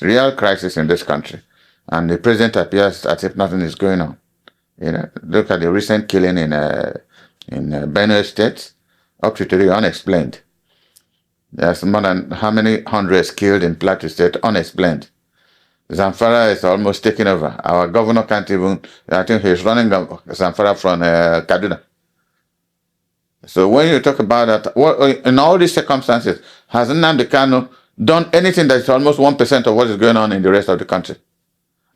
Real crisis in this country. And the president appears as if nothing is going on. You know, look at the recent killing in Benue State, up to today unexplained. There's more than how many hundreds killed in Plateau State, unexplained. Zamfara is almost taking over. Our governor can't even, I think he's running Zamfara from Kaduna. So when you talk about that, in all these circumstances, has Nnamdi Kanu done anything that is almost 1% of what is going on in the rest of the country?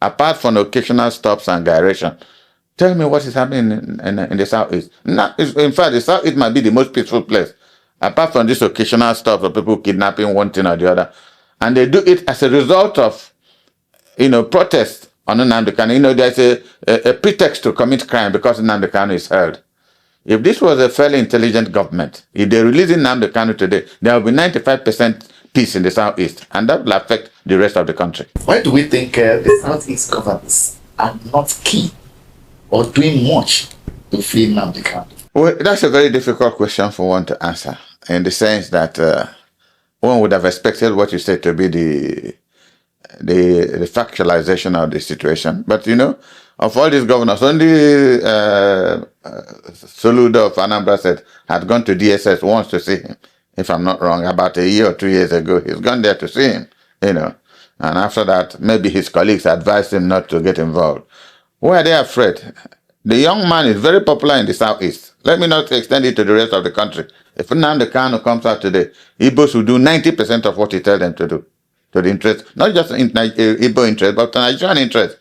Apart from occasional stops and gyration. Tell me what is happening in the Southeast. In fact, the Southeast might be the most peaceful place. Apart from this occasional stops of people kidnapping one thing or the other. And they do it as a result of, protest on Nnamdi Kanu. There's a pretext to commit crime because Nnamdi Kanu is held. If this was a fairly intelligent government, if they release Nnamdi Kanu today, there will be 95% peace in the Southeast, and that will affect the rest of the country. Why do we think the Southeast governments are not key or doing much to free Nnamdi Kanu? Well, that's a very difficult question for one to answer, in the sense that one would have expected what you said to be the factualization of the situation. But, of all these governors, only Soludo of Anambra said had gone to DSS once to see him. If I'm not wrong, about a year or 2 years ago, he's gone there to see him, And after that, maybe his colleagues advised him not to get involved. Why are they afraid? The young man is very popular in the Southeast. Let me not extend it to the rest of the country. If Nnamdi Kanu comes out today, Igbos will do 90% of what he tells them to do. To the interest, not just in Igbo interest, but Nigerian interest.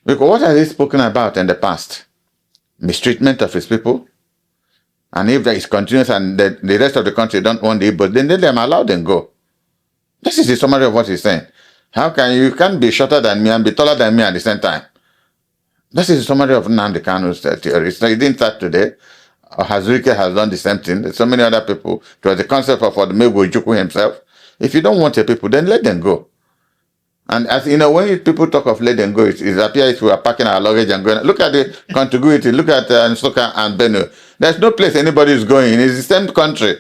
Because what has he spoken about in the past? Mistreatment of his people. And if that is continuous and the rest of the country don't want the Igbos, then let them allow them go. This is the summary of what he's saying. How can you can't be shorter than me and be taller than me at the same time? This is the summary of Nnamdi Kanu's theory. So he didn't start today. Hazurike has done the same thing. There's so many other people. It was the concept of Odumegwu Ojukwu himself. If you don't want your people, then let them go. And as when people talk of let them go, it appears if we are packing our luggage and going. Look at the contiguity. Look at Nsukka and Benue. There's no place anybody is going. It's the same country.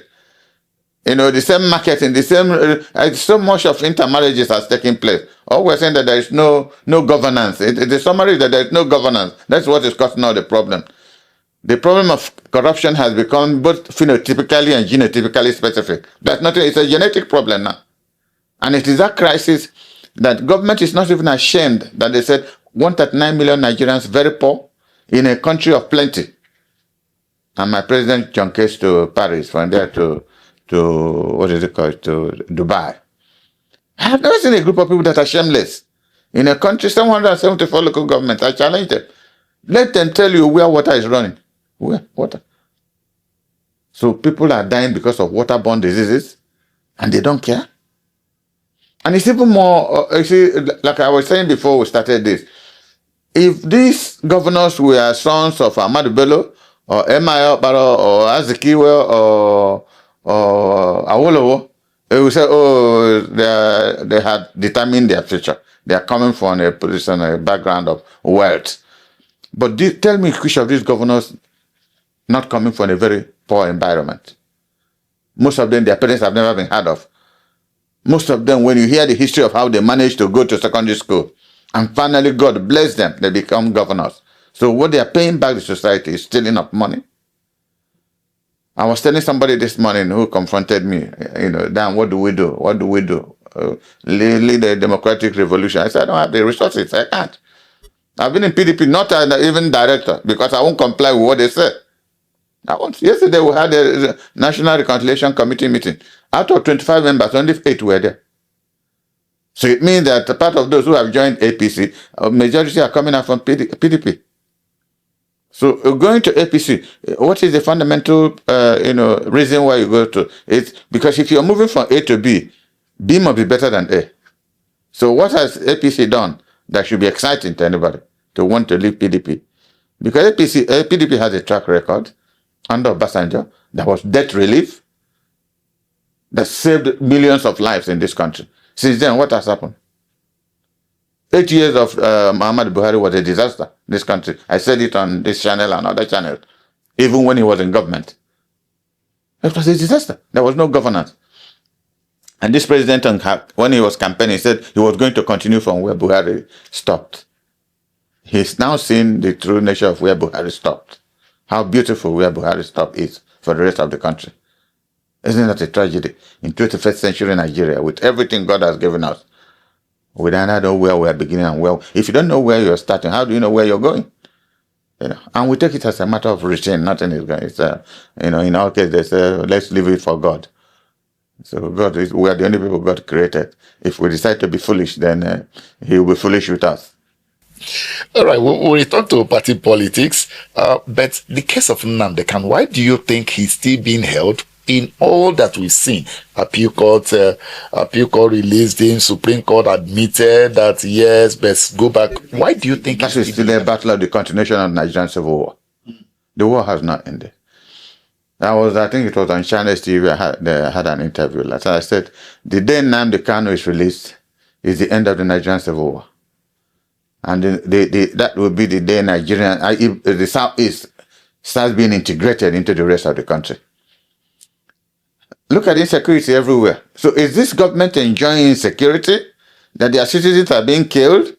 The same marketing, the same. So much of intermarriages has taken place. All we're saying that there is no governance. The summary is that there is no governance. That's what is causing all the problem. The problem of corruption has become both phenotypically and genotypically specific. That's nothing. It's a genetic problem now. And it is that crisis that government is not even ashamed that they said 139 million Nigerians very poor in a country of plenty. And my president junkets to Paris, from there to what is it called, to Dubai. I have never seen a group of people that are shameless. In a country, 774 local governments, I challenge them. Let them tell you where water is running. Where? Water. So people are dying because of waterborne diseases, and they don't care. And it's even more, like I was saying before we started this, if these governors were sons of Ahmadu Bello, or M.I. Baro, or Azikiwe, or Awolowo, they will say, they had determined their future. They are coming from a position, a background of wealth. But tell me which of these governors not coming from a very poor environment? Most of them, their parents have never been heard of. Most of them, when you hear the history of how they managed to go to secondary school, and finally God bless them, they become governors. So what they are paying back to society is stealing up money. I was telling somebody this morning who confronted me, Dan, what do we do? What do we do? Lead a democratic revolution. I said, I don't have the resources. I can't. I've been in PDP, not even director, because I won't comply with what they said. Yesterday we had a National Reconciliation Committee meeting. Out of 25 members, only 8 were there. So it means that part of those who have joined APC, a majority are coming out from PDP. So going to APC, what is the fundamental, reason why you go to? It's because if you're moving from A to B, B must be better than A. So what has APC done that should be exciting to anybody to want to leave PDP? Because PDP has a track record under Obasanjo. There was debt relief that saved millions of lives in this country. Since then, what has happened? 8 years of Muhammadu Buhari was a disaster in this country. I said it on this channel and other channels, even when he was in government. It was a disaster. There was no governance. And this president, when he was campaigning, said he was going to continue from where Buhari stopped. He's now seen the true nature of where Buhari stopped. How beautiful where Buhari stopped is for the rest of the country. Isn't that a tragedy? In 21st century Nigeria, with everything God has given us, we don't know where we are beginning and where. If you don't know where you're starting, how do you know where you're going? You know, and we take it as a matter of routine. Nothing is going. It's you know, in our case, they say, let's leave it for God. So we are the only people God created. If we decide to be foolish, then He will be foolish with us. All right, we'll return to party politics. But the case of Nnamdi Kanu, why do you think he's still being held? In all that we've seen, appeal court released him, Supreme Court admitted that yes, but go back. Why do you think that is still a battle of the continuation of the Nigerian Civil War? The war has not ended. I think it was on China's TV. I had an interview. Like I said, the day Nnamdi Kanu is released is the end of the Nigerian Civil War, and that will be the day the Southeast starts being integrated into the rest of the country. Look at insecurity everywhere. So is this government enjoying insecurity? That their citizens are being killed?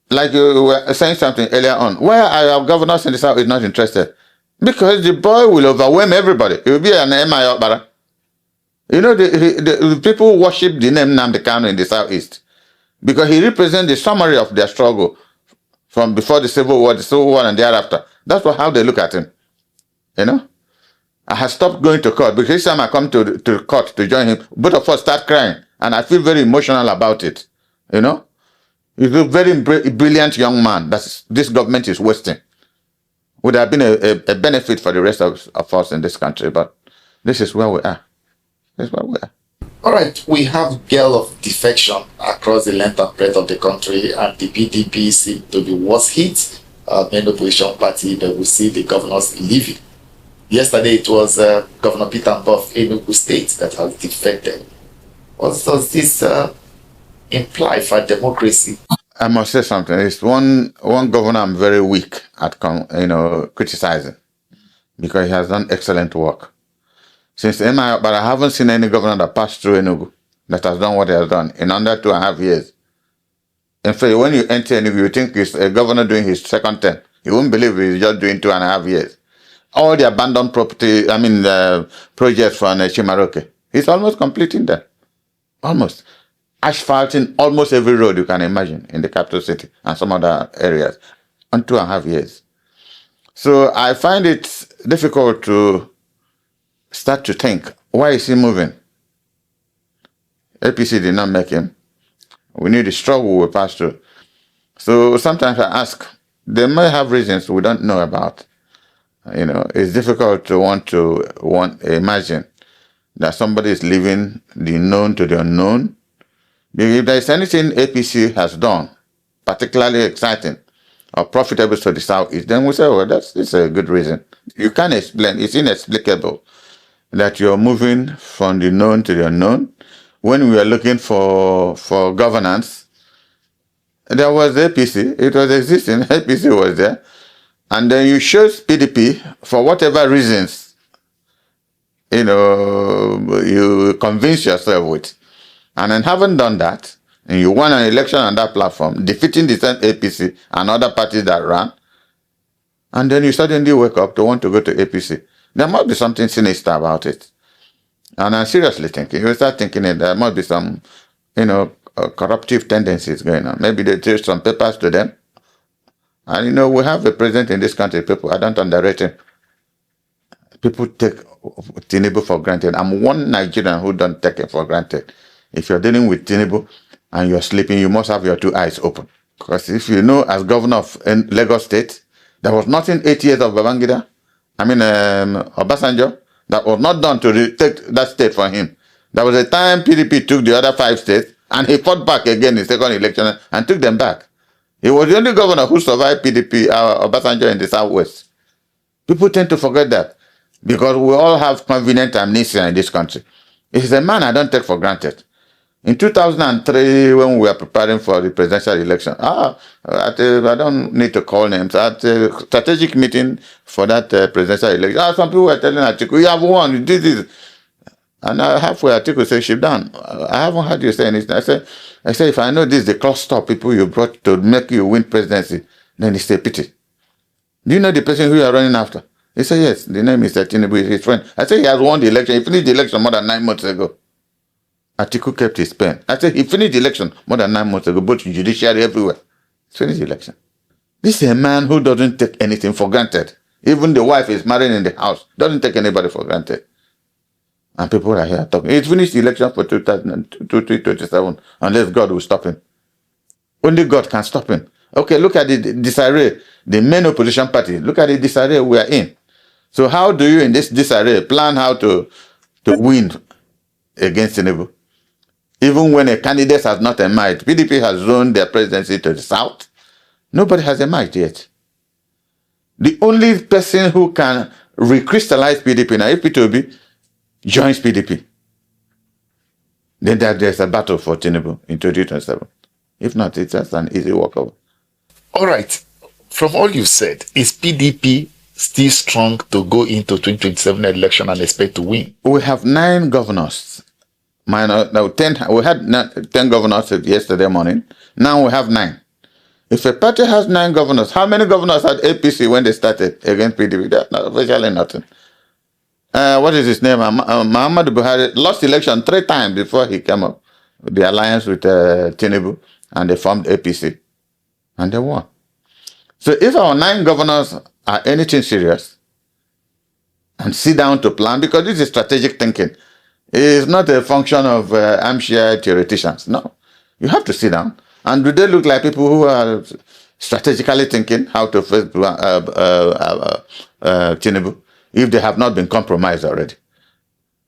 Like you were saying something earlier on. Why are our governors in the South not interested? Because the boy will overwhelm everybody. It will be an MI Okpara. You know, the people worship the name Nnamdi Kanu in the Southeast because he represents the summary of their struggle from before the Civil War and thereafter. That's how they look at him. You know? I have stopped going to court because each time I come to court to join him, both of us start crying. And I feel very emotional about it. You know? He's a very brilliant young man that this government is wasting. Would have been a benefit for the rest of us in this country, but this is where we are. This is where we are. All right, we have girl of defection across the length and breadth of the country, and the PDP seem to be worst hit. Main opposition party, that we see the governors leaving. Yesterday, it was Governor Peter Mbah of Enugu State that has defected. What does this imply for democracy? I must say something. It's one governor I'm very weak at criticizing because he has done excellent work. Since but I haven't seen any governor that passed through Enugu that has done what he has done in under 2.5 years. In fact, when you enter Enugu, you think it's a governor doing his second term. You won't believe he's just doing 2.5 years. All the abandoned property, projects for Chimaroke, he's almost completing them. Almost. Asphalting almost every road you can imagine in the capital city and some other areas in 2.5 years. So I find it difficult to start to think, why is he moving? APC did not make him. We need the struggle we pass through. So sometimes I ask, they may have reasons we don't know about. You know, it's difficult to imagine that somebody is leaving the known to the unknown. If there is anything APC has done, particularly exciting or profitable to the Southeast, then we say, well, it's a good reason. You can't explain. It's inexplicable that you're moving from the known to the unknown. When we are looking for governance, there was APC. It was existing. APC was there. And then you chose PDP for whatever reasons, you convince yourself with. And then having done that, and you won an election on that platform, defeating the same APC and other parties that ran, and then you suddenly wake up to want to go to APC. There must be something sinister about it. And I'm seriously thinking, you start thinking that there must be some, corruptive tendencies going on. Maybe they take some papers to them. And we have a president in this country, people, I don't underrate him. People take Tinubu for granted. I'm one Nigerian who don't take it for granted. If you're dealing with Tinubu and you're sleeping, you must have your 2 eyes open. Because if you know, as governor of Lagos State, there was nothing 8 years of Babangida, Obasanjo, that was not done to take that state from him. There was a time PDP took the other 5 states and he fought back again in second election and took them back. He was the only governor who survived PDP, Obasanjo in the Southwest. People tend to forget that because we all have convenient amnesia in this country. He's a man I don't take for granted. In 2003, when we were preparing for the presidential election, I don't need to call names, at a strategic meeting for that presidential election, some people were telling Atiku, you have won, you did this. And halfway article says, "Ship down. I haven't heard you say anything." I said, if I know this is the cluster of people you brought to make you win presidency, then it's a pity. Do you know the person who you are running after? He said, yes, the name is Tinubu, his friend. I said, he has won the election. He finished the election more than 9 months ago. Atiku kept his pen. I said, he finished the election more than 9 months ago, both judiciary everywhere. He finished the election. This is a man who doesn't take anything for granted. Even the wife is married in the house, doesn't take anybody for granted. And people are here talking. He finished the election for 2027, unless God will stop him. Only God can stop him. Okay, look at the disarray, the main opposition party. Look at the disarray we are in. So how do you, in this disarray, plan how to win against Tinubu? Even when a candidate has not emerged, PDP has zoned their presidency to the south. Nobody has emerged yet. The only person who can recrystallize PDP now, if P2B joins PDP, then there's a battle for Tinubu in 2027. If not, it's just an easy walkover. All right. From all you said, is PDP still strong to go into 2027 election and expect to win? We have 9 governors. We had 10 governors yesterday morning. Now we have 9. If a party has 9 governors, how many governors had APC when they started against PDP? That's not virtually nothing. What is his name? Muhammad Buhari lost election 3 times before he came up with the alliance with Tinubu, and they formed APC. And they won. So if our 9 governors are anything serious and sit down to plan, because this is strategic thinking, it is not a function of armchair theoreticians. No. You have to sit down. And do they look like people who are strategically thinking how to face Tinubu if they have not been compromised already?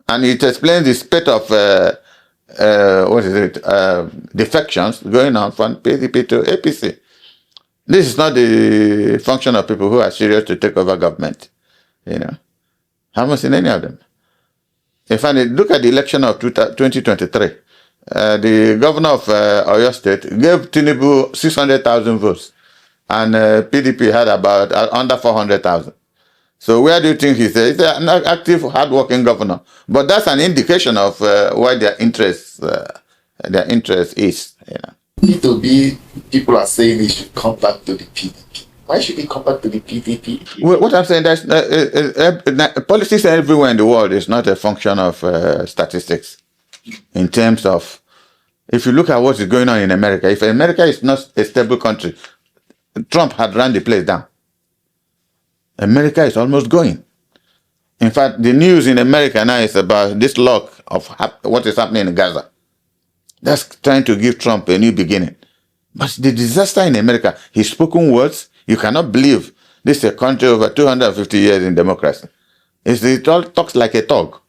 And it explains the spate of defections going on from PDP to APC. This is not the function of people who are serious to take over government. You know, haven't seen any of them. In fact, look at the election of 2023. The governor of Oyo State gave Tinubu 600,000 votes, and PDP had about under 400,000. So where do you think he's an active, hard-working governor? But that's an indication of why their interest is. You know. P2B, people are saying he should come back to the PDP. Why should he come back to the PDP? Well, what I'm saying is politics everywhere in the world is not a function of statistics. In terms of, if you look at what is going on in America, if America is not a stable country, Trump had run the place down. America is almost going. In fact, the news in America now is about this lock of what is happening in Gaza. That's trying to give Trump a new beginning. But the disaster in America, his spoken words, you cannot believe this is a country over 250 years in democracy. It all talks like a talk.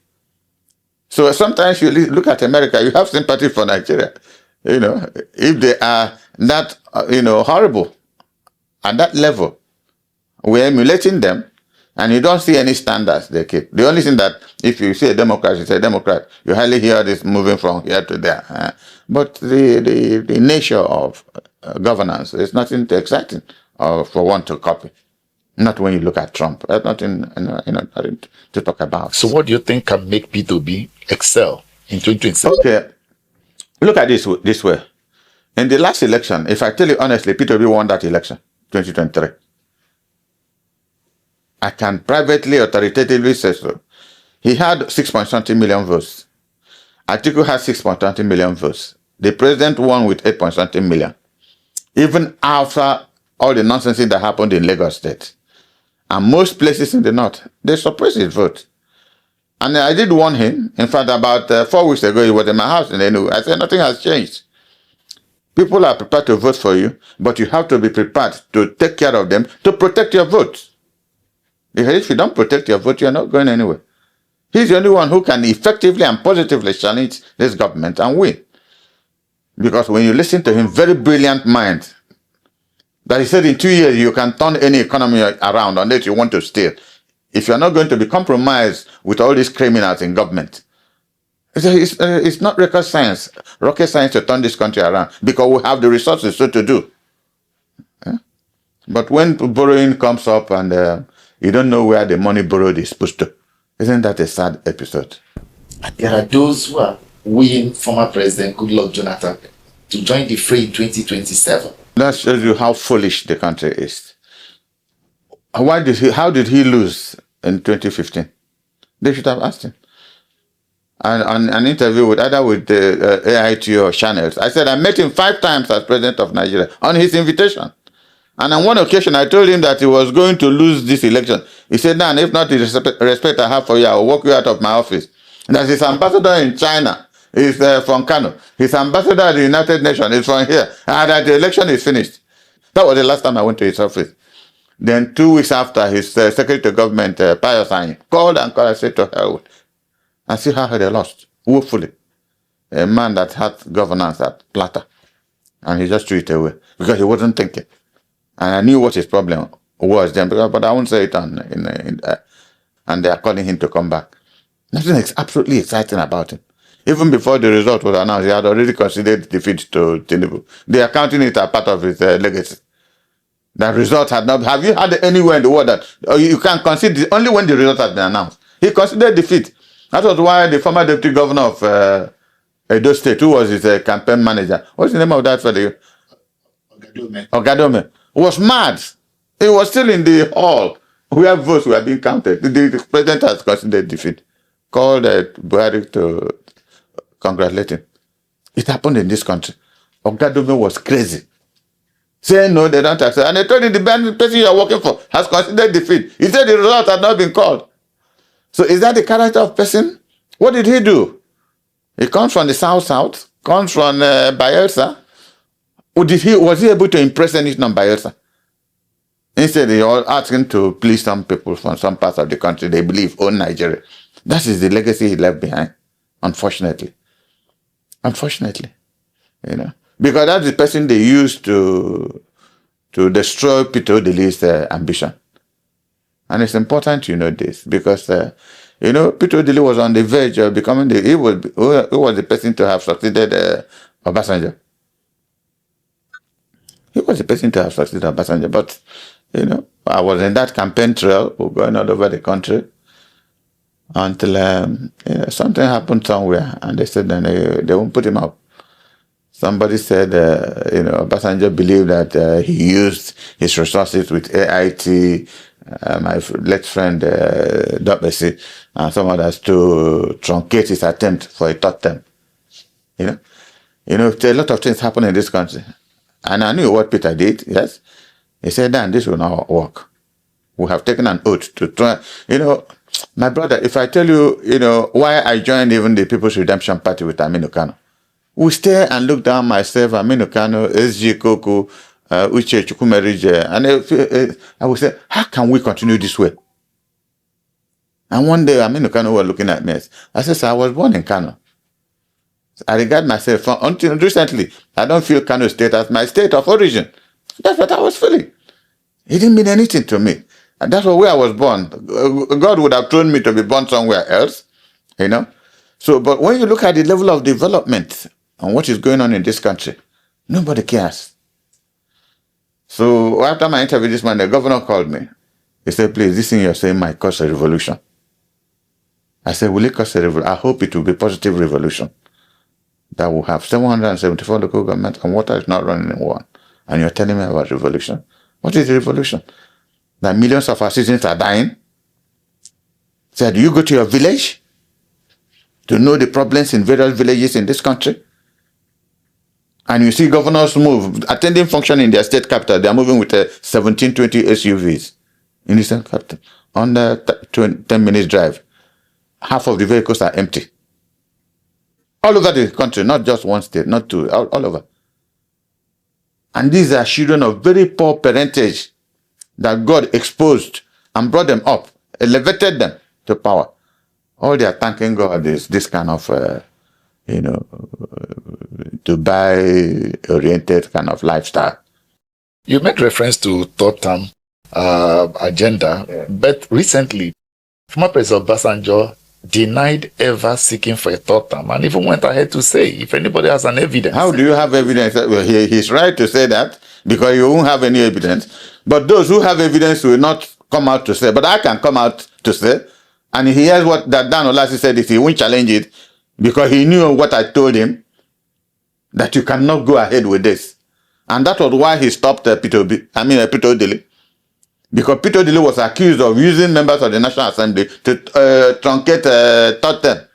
So sometimes you look at America, you have sympathy for Nigeria. You know, if they are that, horrible at that level, we're emulating them, and you don't see any standards they keep. The only thing that, if you see a Democrat, you say a Democrat, you hardly hear this moving from here to there. But the nature of governance is nothing too exciting for one to copy. Not when you look at Trump. That's nothing to talk about. So what do you think can make P2B excel in 2027? Okay. Look at this way. In the last election, if I tell you honestly, P2B won that election, 2023. I can privately, authoritatively say so. He had 6.something million votes. Atiku had 6.something million votes. The president won with 8.something million. Even after all the nonsense that happened in Lagos State. And most places in the north, they suppressed his vote. And I did warn him. In fact, about 4 weeks ago, he was in my house in Enugu. I said, nothing has changed. People are prepared to vote for you, but you have to be prepared to take care of them to protect your vote. Because if you don't protect your vote, you're not going anywhere. He's the only one who can effectively and positively challenge this government and win. Because when you listen to him, very brilliant mind, that he said in 2 years you can turn any economy around unless you want to steal. If you're not going to be compromised with all these criminals in government, it's not rocket science to turn this country around, because we have the resources so to do. But when borrowing comes up and you don't know where the money borrowed is supposed to, isn't that a sad episode? And there are those who are wooing former President Goodluck Jonathan to join the fray in 2027. That shows you how foolish the country is. How did he lose in 2015? They should have asked him. And on an interview with the AIT or channels, I said I met him 5 times as president of Nigeria on his invitation. And on one occasion, I told him that he was going to lose this election. He said, "Nah, if not the respect I have for you, I will walk you out of my office." And that his ambassador in China is from Kanu. His ambassador at the United Nations is from here. And that the election is finished. That was the last time I went to his office. Then 2 weeks after, his secretary to government, Pius, called and called. I said to hell, and see how they lost, woefully. A man that had governance at Plata. And he just threw it away because he wasn't thinking. And I knew what his problem was then, but I won't say it and they are calling him to come back. Nothing absolutely exciting about him. Even before the result was announced, he had already considered defeat to Tinubu. They are counting it as part of his legacy. That result had not. Have you had anywhere in the world that you can consider only when the result has been announced? He considered defeat. That was why the former deputy governor of Edo State, who was his campaign manager, what's the name of that fellow? Ogadome. Was mad. He was still in the hall where votes were being counted. The president has considered defeat. Called Buhari to congratulate him. It happened in this country. Ogadome was crazy. Saying no, they don't accept. And they told him the person you are working for has considered defeat. He said the result had not been called. So is that the character of person? What did he do? He comes from the south, comes from Bayelsa. Was he able to impress any non-Bayelsa? Instead, they all asking to please some people from some parts of the country they believe own Nigeria. That is the legacy he left behind, unfortunately. Unfortunately, because that's the person they used to destroy Peter Odili's ambition. And it's important you know this because, Peter Odili was on the verge of becoming he was the person to have succeeded Obasanjo. He was the person to have succeeded Obasanjo, but, I was in that campaign trail, going all over the country, until something happened somewhere, and they said then they won't put him up. Somebody said, Obasanjo believed that he used his resources with AIT, my late friend, defect, and some others to truncate his attempt for a third term. There are a lot of things happen in this country. And I knew what Peter did, yes. He said, Dan, this will not work. We have taken an oath to try. My brother, if I tell you, why I joined even the People's Redemption Party with Aminu Kanu, we stare and look down myself, Aminu Kanu, SG Koku, Uche Chukwumerije, and I would say, how can we continue this way? And one day, Aminu Kanu was looking at me. I said, I was born in Kanu. I regard myself, until recently, I don't feel Kano State as my state of origin. That's what I was feeling. It didn't mean anything to me. And that's where I was born. God would have told me to be born somewhere else, So, but when you look at the level of development and what is going on in this country, nobody cares. So, after my interview this morning, the governor called me. He said, please, this thing you're saying might cause a revolution. I said, will it cause a revolution? I hope it will be a positive revolution. That will have 774 local governments and water is not running in one. And you're telling me about revolution? What is the revolution? That millions of our citizens are dying? So do you go to your village to know the problems in various villages in this country? And you see governors move, attending function in their state capital, they are moving with 17, 20 SUVs in the state capital on the 10 minutes drive. Half of the vehicles are empty. All over the country, not just one state, not two, all over. And these are children of very poor parentage that God exposed and brought them up, elevated them to power. All they are thanking God is this kind of, Dubai-oriented kind of lifestyle. You made reference to third term agenda, but recently, former President Obasanjo denied ever seeking for a third term and even went ahead to say, if anybody has an evidence. How do you have evidence? Well, he's right to say that because you won't have any evidence. But those who have evidence will not come out to say. But I can come out to say, and he hears what that Dan Olasi said, if he won't challenge it, because he knew what I told him, that you cannot go ahead with this. And that was why he stopped Peter Odili. Because Peter Odili was accused of using members of the National Assembly to truncate Totten.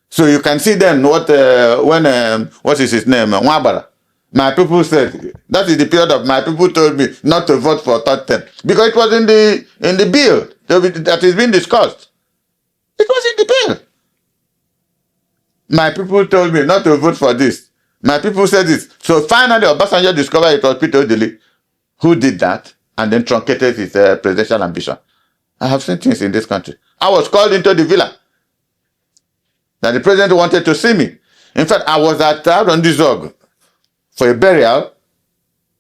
So you can see then what is his name? Nwabara. My people said, that is the period of my people told me not to vote for Totten. Because it was in the bill that is being discussed. It was in the bill. My people told me not to vote for this. My people said this. So finally, Obasanjo discovered it was Peter Odili who did that and then truncated his presidential ambition. I have seen things in this country. I was called into the villa that the president wanted to see me. In fact, I was at Arondizog for a burial.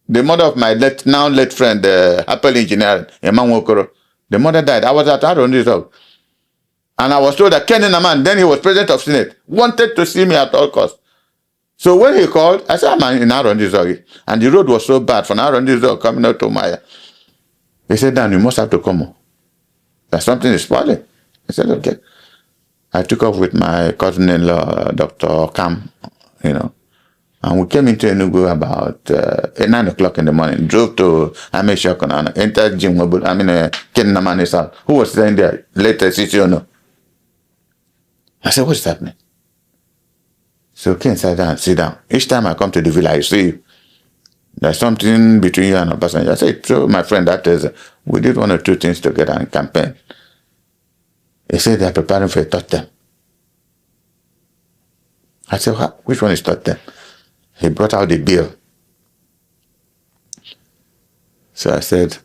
The mother of my now late friend, Apple Engineer, Emmanuel Okoro, the mother died. I was at Arondizog. And I was told that Ken Naman, then he was president of Senate, wanted to see me at all costs. So when he called, I said, I'm in Arondizog. And the road was so bad from Arondizog coming out to Maya. He said, Dan, you must have to come. That something is spoiling. I said, okay. I took off with my cousin-in-law, Dr. Kam, and we came into Enugu about 9 o'clock in the morning, drove to Ameshokonan, entered Jim Ken Namanis house, who was staying there, later Sisiono. I said, what's happening? So Ken sat down, sit down. Each time I come to the villa, I see you. There's something between you and Obasanjo. I said, so my friend, that is, we did one or two things together in campaign. He said they're preparing for a third term. I said, which one is third term? He brought out the bill. So I said,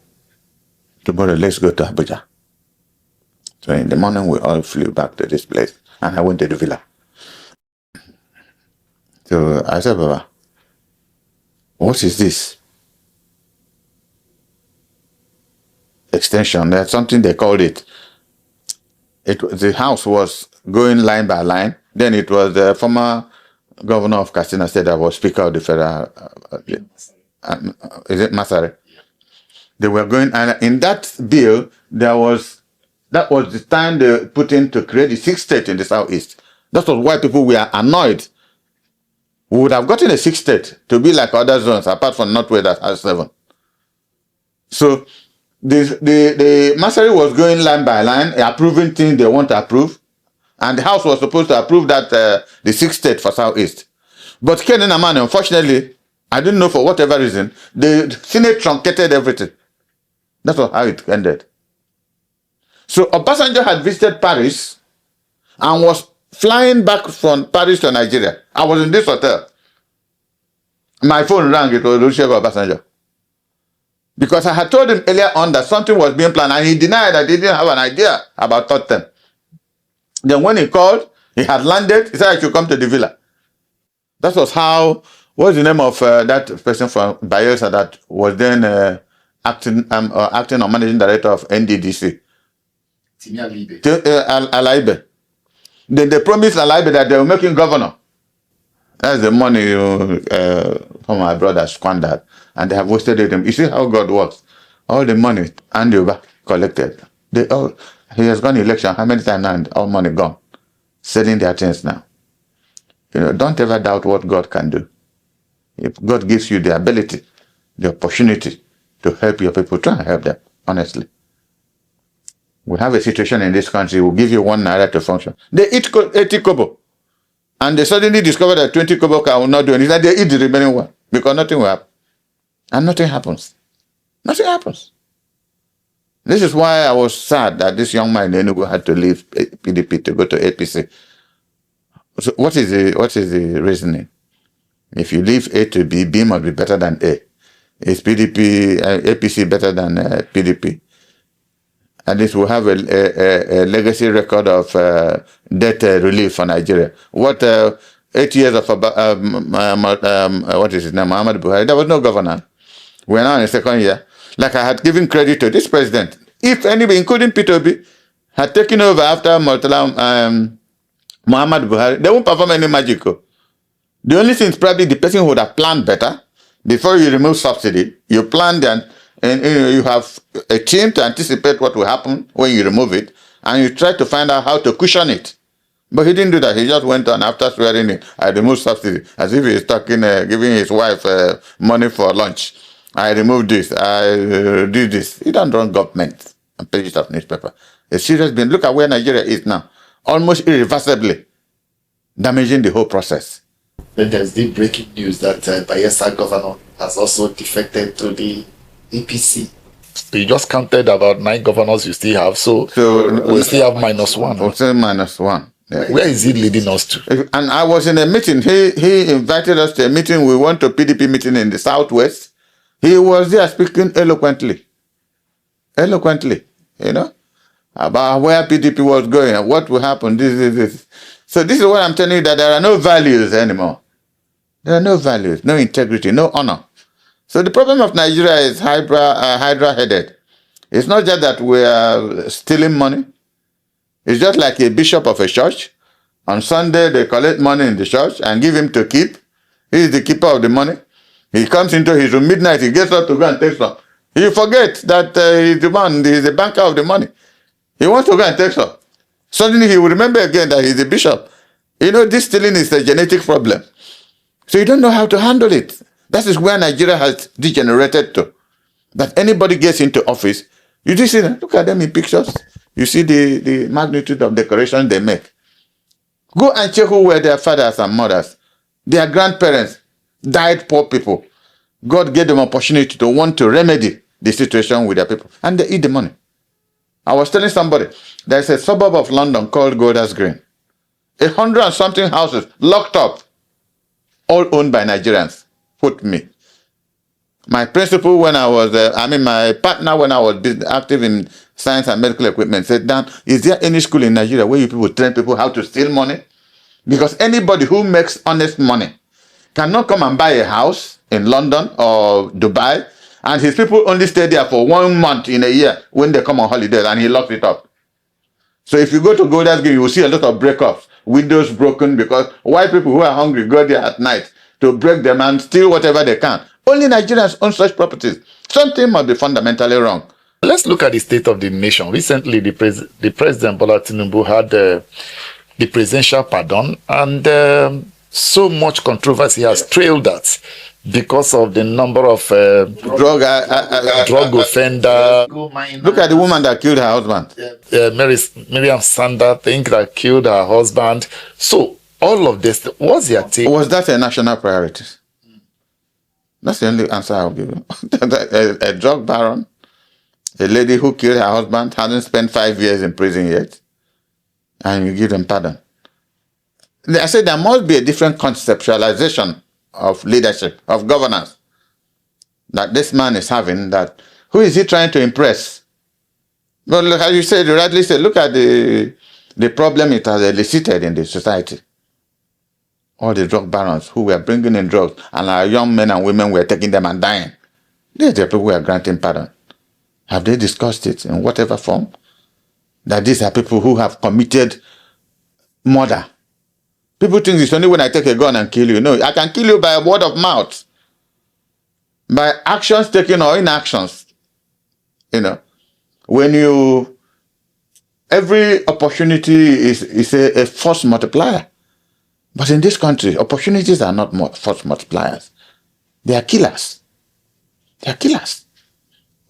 tomorrow let's go to Abuja. So in the morning we all flew back to this place and I went to the villa. So I said, Baba, what is this? Extension, that's something they called it. The house was going line by line. Then it was the former governor of Katsina State that was Speaker of the Federal. Is it Masare? Yeah. They were going, and in that bill, that was the time they put in to create the sixth state in the southeast. That was why people were annoyed. We would have gotten a sixth state to be like other zones, apart from Northwest that has 7. So the Masari was going line by line, approving things they want to approve, and the House was supposed to approve that the sixth state for Southeast. But Ken Naman, unfortunately, I didn't know for whatever reason, the Senate truncated everything. That's how it ended. So Obasanjo had visited Paris and was flying back from Paris to Nigeria. I was in this hotel. My phone rang, it was Olusegun Obasanjo. Because I had told him earlier on that something was being planned and he denied that he didn't have an idea about Totten. Then when he called, he had landed, he said I should come to the villa. That was how, what was the name of that person from Bayelsa that was then acting or managing director of NDDC? Alaibe. Then they promised Alaibe that they were making governor. That's the money from my brother squandered. And they have wasted it. You see how God works. All the money Andy collected. He has gone election. How many times now? And all money gone. Selling their things now. Don't ever doubt what God can do. If God gives you the ability, the opportunity to help your people, try and help them, honestly. We have a situation in this country, we'll give you 1 naira to function. They eat 80 kobo. And they suddenly discover that 20 kobo will not do anything. And they eat the remaining one because nothing will happen. And nothing happens. Nothing happens. This is why I was sad that this young man in Enugu had to leave PDP to go to APC. So what is the reasoning? If you leave A to B, B must be better than A. Is APC better than PDP? At least we'll have a legacy record of debt relief for Nigeria. 8 years of what is his name, Muhammad Buhari? There was no governor. We're now in the 2nd year. Like I had given credit to this president. If anybody, including P2B, had taken over after Muhammad Buhari, they won't perform any magic. The only thing is probably the person who would have planned better. Before you remove subsidy, you planned and you have a team to anticipate what will happen when you remove it, and you try to find out how to cushion it. But he didn't do that. He just went on after swearing in. I removed subsidy, as if he's talking, giving his wife money for lunch. I removed this. I did this. He don't run government and pages of newspaper. A serious being. Look at where Nigeria is now. Almost irreversibly damaging the whole process. Then there's the breaking news that Bayelsa governor has also defected to the APC. So you just counted about 9 governors you still have, so we still have -1. We'll say -1. Yeah. Where is it leading us to? And I was in a meeting. He invited us to a meeting. We went to PDP meeting in the Southwest. He was there speaking eloquently, you know, about where PDP was going and what will happen. This. So this is what I'm telling you, that there are no values anymore. There are no values, no integrity, no honor. So the problem of Nigeria is hydra-headed. It's not just that we are stealing money. It's just like a bishop of a church. On Sunday, they collect money in the church and give him to keep. He is the keeper of the money. He comes into his room midnight, he gets up to go and take some. He forgets that he's the man, he's the banker of the money. He wants to go and take some. Suddenly he will remember again that he's the bishop. You know, this stealing is a genetic problem. So you don't know how to handle it. That is where Nigeria has degenerated to. That anybody gets into office, you just see them, look at them in pictures. You see the magnitude of decoration they make. Go and check who were their fathers and mothers. Their grandparents died poor people. God gave them opportunity to want to remedy the situation with their people. And they eat the money. I was telling somebody, there's a suburb of London called Golders Green. 100 and something houses locked up, all owned by Nigerians. Put me. My principal when I was, my partner when I was active in science and medical equipment said, Dan, is there any school in Nigeria where you people train people how to steal money? Because anybody who makes honest money cannot come and buy a house in London or Dubai, and his people only stay there for 1 month in a year when they come on holidays, and he locks it up. So if you go to Golders Green, you will see a lot of breakups, windows broken, because white people who are hungry go there at night to break them and steal whatever they can. Only Nigerians own such properties. Something must be fundamentally wrong. Let's look at the state of the nation. Recently, the President Bola Tinubu had the presidential pardon, and so much controversy has trailed that because of the number of drug offender. Look at the woman that killed her husband. Miriam Sander, think that killed her husband. So all of this, what's your take? Was that a national priority? That's the only answer I'll give you. a drug baron, a lady who killed her husband, hasn't spent 5 years in prison yet, and you give them pardon. I said there must be a different conceptualization of leadership, of governance, that this man is having. That who is he trying to impress? Well, look, as you said, you rightly said, look at the problem it has elicited in the society. All the drug barons who were bringing in drugs, and our young men and women were taking them and dying. They're the people who are granting pardon. Have they discussed it in whatever form? That these are people who have committed murder. People think it's only when I take a gun and kill you. No, I can kill you by word of mouth. By actions taken or inactions. You know, when you, every opportunity is a force multiplier. But in this country, opportunities are not force multipliers. They are killers. They are killers.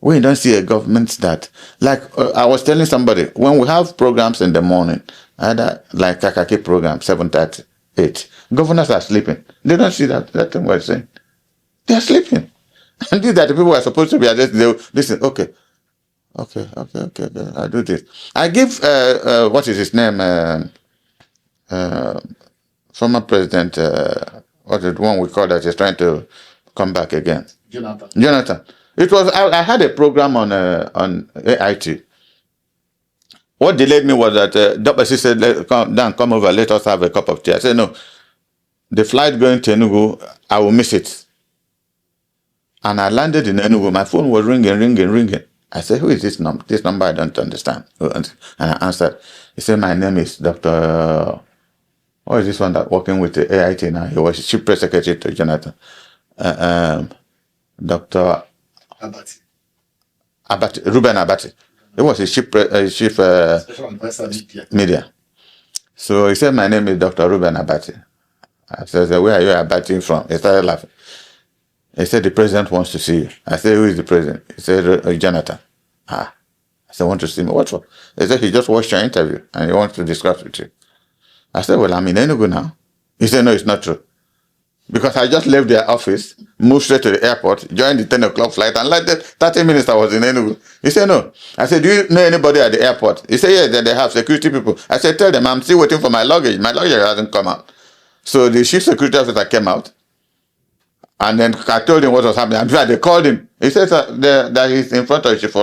We don't see a government that, like I was telling somebody, when we have programs in the morning, either like Kakaki program, 7:30, 8, governors are sleeping. They don't see that thing we're saying. They are sleeping. And these are the people who are supposed to be addressed. They listen, okay, I do this. I give, what is his name? Former president, what is the one we call that is trying to come back again? Jonathan. It was, I had a program on AIT. What delayed me was that Dr. said, come over, let us have a cup of tea. I said, no, the flight going to Enugu, I will miss it. And I landed in Enugu. My phone was ringing. I said, who is this number? This number I don't understand. And I answered. He said, my name is Dr. What is this one that working with the AIT now? He was chief press secretary to Jonathan. Dr. Ruben Abati. He was his chief, Special advisor media. So he said, my name is Dr. Ruben Abati. I said, where are you Abati from? He started laughing. He said, the president wants to see you. I said, who is the president? He said, Jonathan. I said, want to see me? What for? He said, he just watched your interview and he wants to discuss with you. I said, well, I'm in Enugu now. He said, no, it's not true. Because I just left their office, moved straight to the airport, joined the 10 o'clock flight, and like that, 30 minutes I was in Enugu. He said, no. I said, do you know anybody at the airport? He said, yes, they have security people. I said, tell them I'm still waiting for my luggage. My luggage hasn't come out. So the chief security officer came out, and then I told him what was happening. In fact, they called him. He said that he's in front of Chief.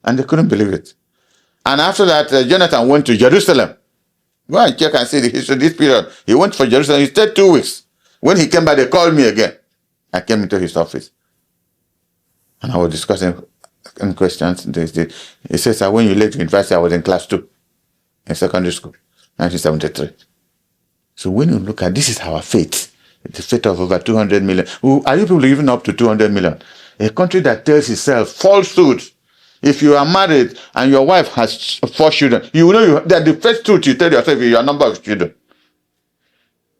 And they couldn't believe it. And after that, Jonathan went to Jerusalem. Go and check and see the history of this period. He went for Jerusalem. He stayed 2 weeks. When he came back, they called me again. I came into his office. And I was discussing questions. He says, when you left university, I was in class 2 in secondary school, 1973. So when you look at this is our fate. The fate of over 200 million. Are you people even up to 200 million? A country that tells itself falsehood. If you are married and your wife has 4 children, you know that the first truth you tell yourself is your number of children.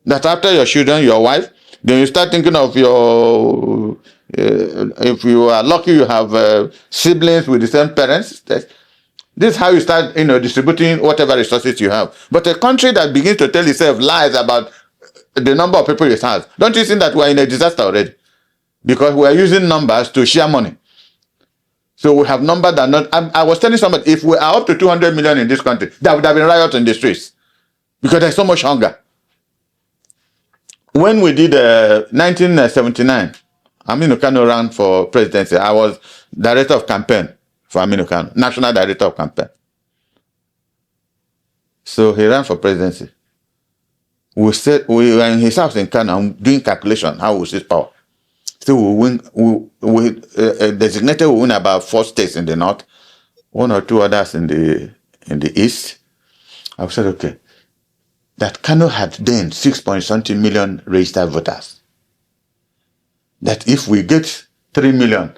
That after your children, your wife, then you start thinking of your, if you are lucky, you have siblings with the same parents. This is how you start, distributing whatever resources you have. But a country that begins to tell itself lies about the number of people it has, don't you think that we are in a disaster already? Because we are using numbers to share money. So we have numbers that not. I was telling somebody, if we are up to 200 million in this country, there would have been riots in the streets because there's so much hunger. When we did 1979, Aminu Kanu ran for presidency. I was director of campaign for Aminu Kanu, national director of campaign. So he ran for presidency. We were in his house in Kanu and doing calculation how we seize power. So we designated we win about 4 states in the north, 1 or 2 others in the east. I said, okay, that Kanu had then 6-point-something million registered voters. That if we get 3 million,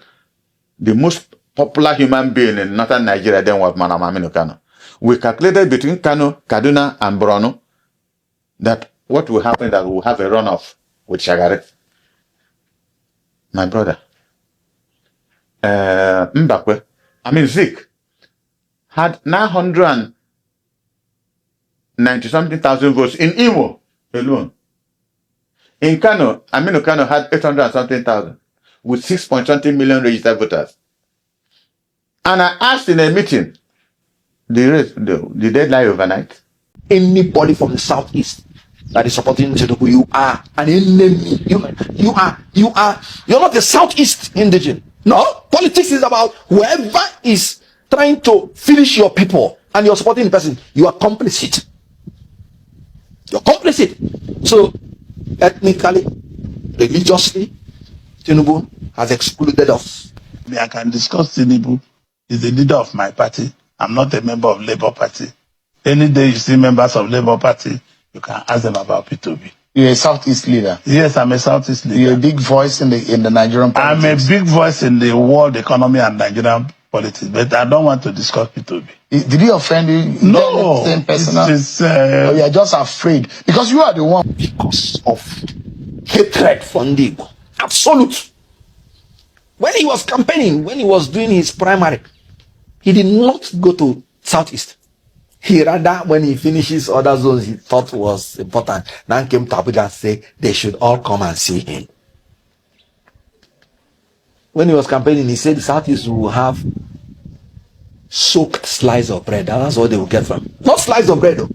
the most popular human being in northern Nigeria then was Madam Aminu Kanu. We calculated between Kanu, Kaduna, and Borno that what will happen is that we'll have a runoff with Shagari. My brother, Zik, had 990-something thousand votes in Imo alone. In Kano, Aminu Kano had 800-something thousand with 6-point-something million registered voters. And I asked in a meeting, did they lie overnight? Anybody from the southeast that is supporting Tinubu, you are an enemy. You're not a southeast indigene. No, politics is about whoever is trying to finish your people and you're supporting the person, you are complicit. You're complicit. So, ethnically, religiously, Tinubu has excluded us. I can discuss Tinubu. He's the leader of my party. I'm not a member of Labour Party. Any day you see members of Labour Party, you can ask them about P2B. You're a Southeast leader. Yes, I'm a Southeast leader. You're a big voice in the Nigerian politics. I'm a big voice in the world economy and Nigerian politics, but I don't want to discuss P2B. Did he offend you? No. You're just afraid. Because you are the one. Because of hatred for Igbo. Absolute. When he was campaigning, when he was doing his primary, he did not go to Southeast. He rather, when he finishes other zones he thought was important, now came to Abuja and say they should all come and see him. When he was campaigning, he said the Southeast will have soaked slice of bread. That's what they will get from. Not slice of bread though.